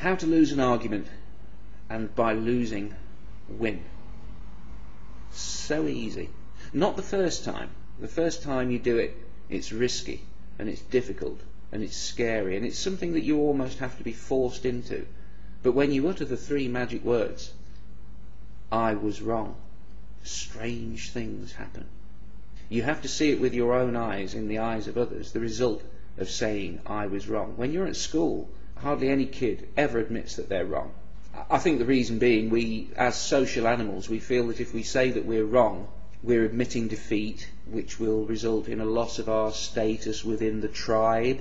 How to lose an argument, and by losing, win. So easy. Not the first time. The first time you do it, it's risky, and it's difficult, and it's scary, and it's something that you almost have to be forced into. But when you utter the 3 magic words, I was wrong, strange things happen. You have to see it with your own eyes, in the eyes of others, the result of saying I was wrong. When you're at school, hardly any kid ever admits that they're wrong. I think the reason being, we, as social animals, we feel that if we say that we're wrong, we're admitting defeat, which will result in a loss of our status within the tribe,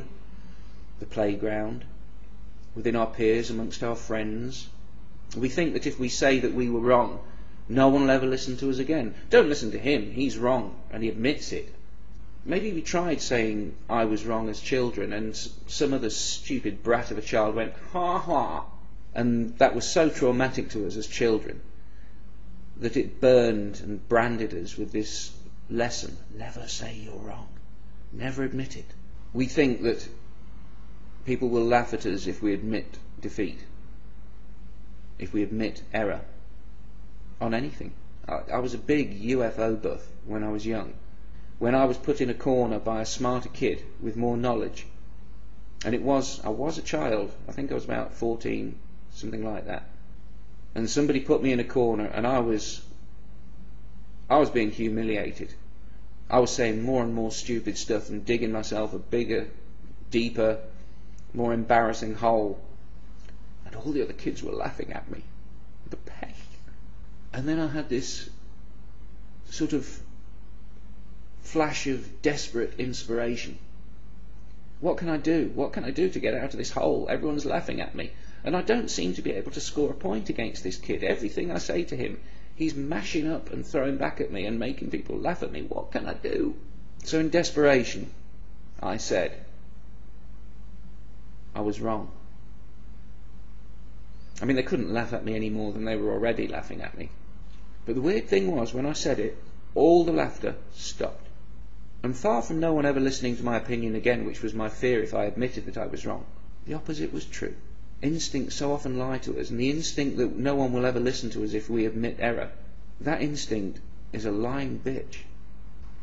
the playground, within our peers, amongst our friends. We think that if we say that we were wrong, no one will ever listen to us again. Don't listen to him, he's wrong, and he admits it. Maybe we tried saying I was wrong as children, and some other stupid brat of a child went, ha ha, and that was so traumatic to us as children that it burned and branded us with this lesson: never say you're wrong, never admit it. We think that people will laugh at us if we admit defeat, if we admit error on anything. I was a big UFO buff when I was young. When I was put in a corner by a smarter kid with more knowledge, and I was a child, I think I was about 14, something like that, and somebody put me in a corner, and I was being humiliated. I was saying more and more stupid stuff and digging myself a bigger, deeper, more embarrassing hole, and all the other kids were laughing at me. The pain. And then I had this sort of flash of desperate inspiration. What can I do? What can I do to get out of this hole? Everyone's laughing at me, and I don't seem to be able to score a point against this kid. Everything I say to him, he's mashing up and throwing back at me and making people laugh at me. What can I do? So in desperation, I said, I was wrong. I mean, they couldn't laugh at me any more than they were already laughing at me. But the weird thing was, when I said it, all the laughter stopped. And far from no one ever listening to my opinion again, which was my fear if I admitted that I was wrong, the opposite was true. Instincts so often lie to us, and the instinct that no one will ever listen to us if we admit error, that instinct is a lying bitch,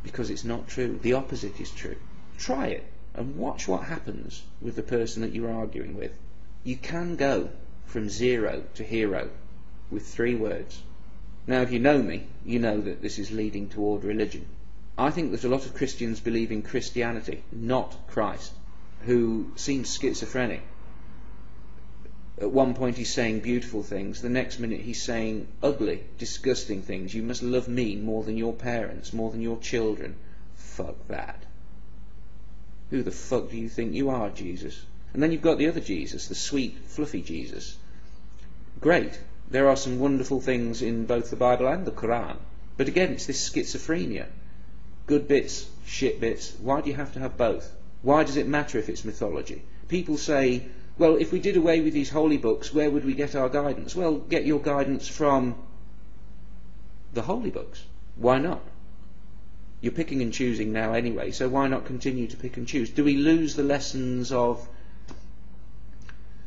because it's not true. The opposite is true. Try it, and watch what happens with the person that you're arguing with. You can go from 0 to hero with 3 words. Now, if you know me, you know that this is leading toward religion. I think that a lot of Christians believe in Christianity, not Christ, who seems schizophrenic. At one point he's saying beautiful things, the next minute he's saying ugly, disgusting things. You must love me more than your parents, more than your children. Fuck that. Who the fuck do you think you are, Jesus? And then you've got the other Jesus, the sweet, fluffy Jesus. Great. There are some wonderful things in both the Bible and the Quran. But again, it's this schizophrenia. Good bits, shit bits. Why do you have to have both? Why does it matter if it's mythology? People say, well, if we did away with these holy books, where would we get our guidance? Well, get your guidance from the holy books. Why not? You're picking and choosing now anyway, so why not continue to pick and choose? Do we lose the lessons of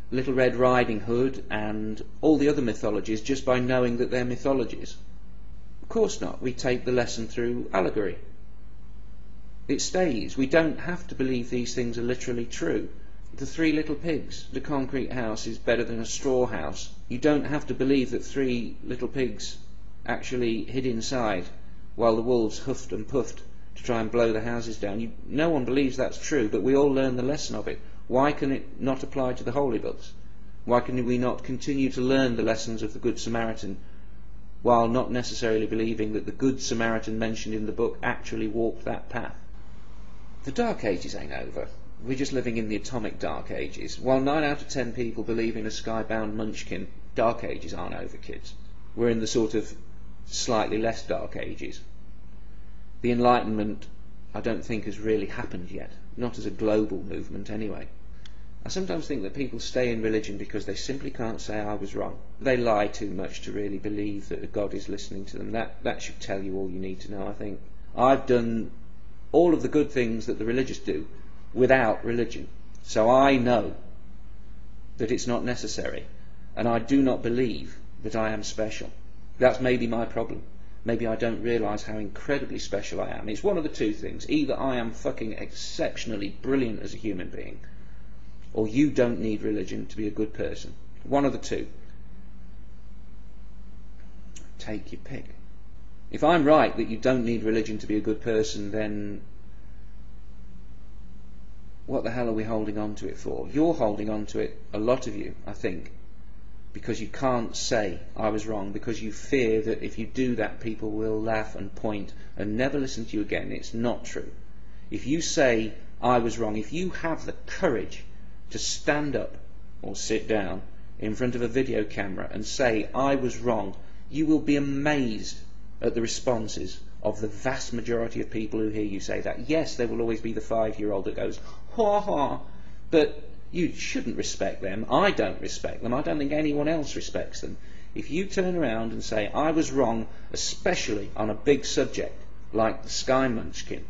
Little Red Riding Hood and all the other mythologies just by knowing that they're mythologies? Of course not. We take the lesson through allegory. It stays. We don't have to believe these things are literally true. The 3 little pigs, the concrete house is better than a straw house. You don't have to believe that 3 little pigs actually hid inside while the wolves huffed and puffed to try and blow the houses down. No one believes that's true, but we all learn the lesson of it. Why can it not apply to the holy books? Why can we not continue to learn the lessons of the Good Samaritan while not necessarily believing that the Good Samaritan mentioned in the book actually walked that path? The Dark Ages ain't over. We're just living in the atomic Dark Ages. While 9 out of 10 people believe in a skybound munchkin, Dark Ages aren't over, kids. We're in the sort of slightly less Dark Ages. The Enlightenment, I don't think, has really happened yet. Not as a global movement, anyway. I sometimes think that people stay in religion because they simply can't say I was wrong. They lie too much to really believe that a God is listening to them. That should tell you all you need to know, I think. I've done all of the good things that the religious do without religion. So I know that it's not necessary, and I do not believe that I am special. That's maybe my problem. Maybe I don't realise how incredibly special I am. It's one of the two things. Either I am fucking exceptionally brilliant as a human being, or you don't need religion to be a good person. One of the two. Take your pick. If I'm right that you don't need religion to be a good person, then what the hell are we holding on to it for? You're holding on to it, a lot of you, I think, because you can't say I was wrong, because you fear that if you do that people will laugh and point and never listen to you again. It's not true. If you say I was wrong, if you have the courage to stand up or sit down in front of a video camera and say I was wrong, you will be amazed at the responses of the vast majority of people who hear you say that. Yes, there will always be the 5-year-old that goes, ha ha, but you shouldn't respect them. I don't respect them. I don't think anyone else respects them. If you turn around and say, I was wrong, especially on a big subject like the Sky Munchkin,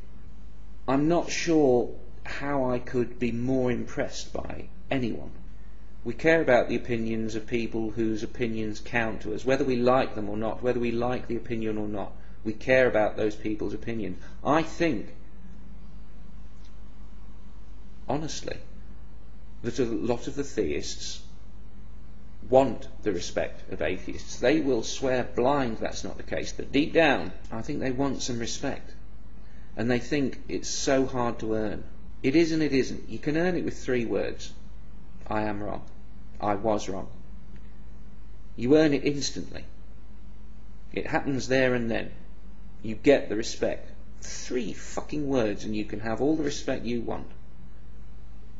I'm not sure how I could be more impressed by anyone. We care about the opinions of people whose opinions count to us, whether we like them or not, whether we like the opinion or not. We care about those people's opinions. I think, honestly, that a lot of the theists want the respect of atheists. They will swear blind that's not the case, but deep down, I think they want some respect. And they think it's so hard to earn. It is and it isn't. You can earn it with 3 words. I am wrong. I was wrong. You earn it instantly. It happens there and then. You get the respect. 3 fucking words and you can have all the respect you want.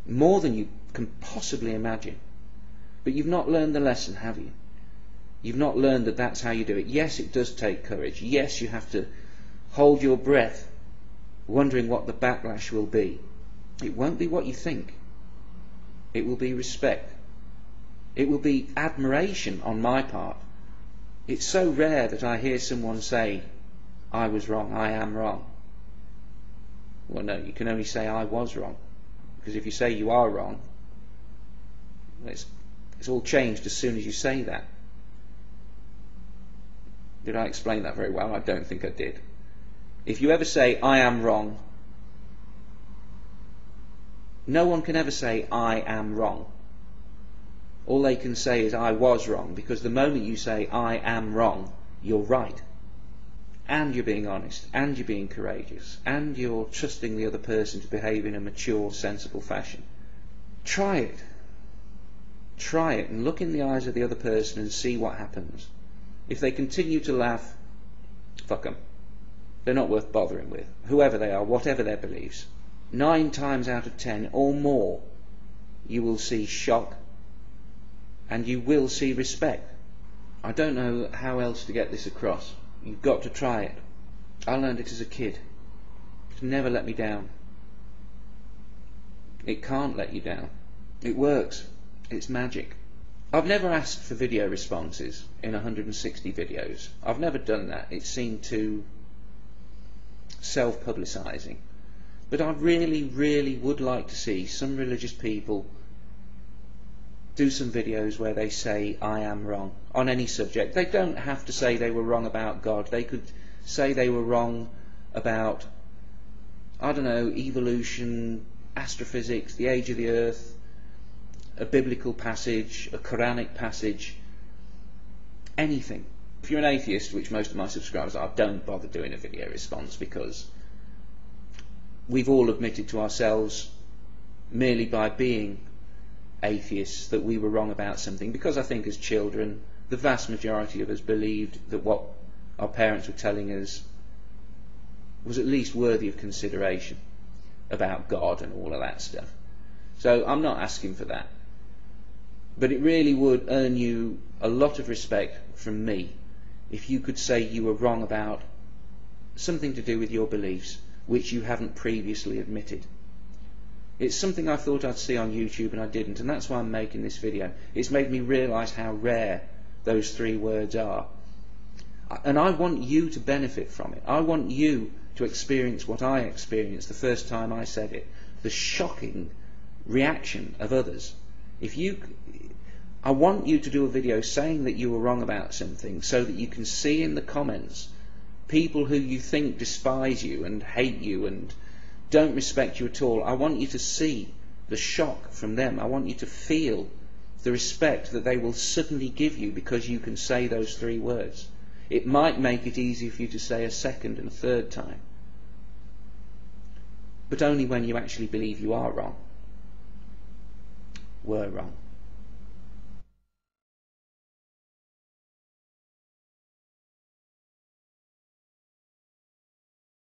More than you can possibly imagine. But you've not learned the lesson, have you? You've not learned that that's how you do it. Yes, it does take courage. Yes, you have to hold your breath, wondering what the backlash will be. It won't be what you think. It will be respect. It will be admiration on my part. It's so rare that I hear someone say, I was wrong, I am wrong. Well, no, you can only say I was wrong. Because if you say you are wrong, it's all changed as soon as you say that. Did I explain that very well? I don't think I did. If you ever say, I am wrong, no one can ever say, I am wrong. All they can say is, I was wrong, because the moment you say, I am wrong, you're right. And you're being honest, and you're being courageous, and you're trusting the other person to behave in a mature, sensible fashion. Try it. Try it, and look in the eyes of the other person and see what happens. If they continue to laugh, fuck them. They're not worth bothering with. Whoever they are, whatever their beliefs. 9 times out of 10 or more, you will see shock, and you will see respect. I don't know how else to get this across. You've got to try it. I learned it as a kid. It's never let me down. It can't let you down. It works. It's magic. I've never asked for video responses in 160 videos. I've never done that. It seemed too self-publicising. But I really, really would like to see some religious people do some videos where they say I am wrong on any subject. They don't have to say they were wrong about God. They could say they were wrong about, I don't know, evolution, astrophysics, the age of the earth, a biblical passage, a Quranic passage, anything. If you're an atheist, which most of my subscribers are, don't bother doing a video response, because we've all admitted to ourselves, merely by being atheists, that we were wrong about something, because I think as children the vast majority of us believed that what our parents were telling us was at least worthy of consideration about God and all of that stuff. So I'm not asking for that, but it really would earn you a lot of respect from me if you could say you were wrong about something to do with your beliefs which you haven't previously admitted. It's something I thought I'd see on YouTube and I didn't, and that's why I'm making this video. It's made me realise how rare those 3 words are. And I want you to benefit from it. I want you to experience what I experienced the first time I said it. The shocking reaction of others. If you I want you to do a video saying that you were wrong about something, so that you can see in the comments people who you think despise you and hate you and don't respect you at all. I want you to see the shock from them. I want you to feel the respect that they will suddenly give you because you can say those 3 words. It might make it easier for you to say a second and a third time, but only when you actually believe you are wrong, were wrong.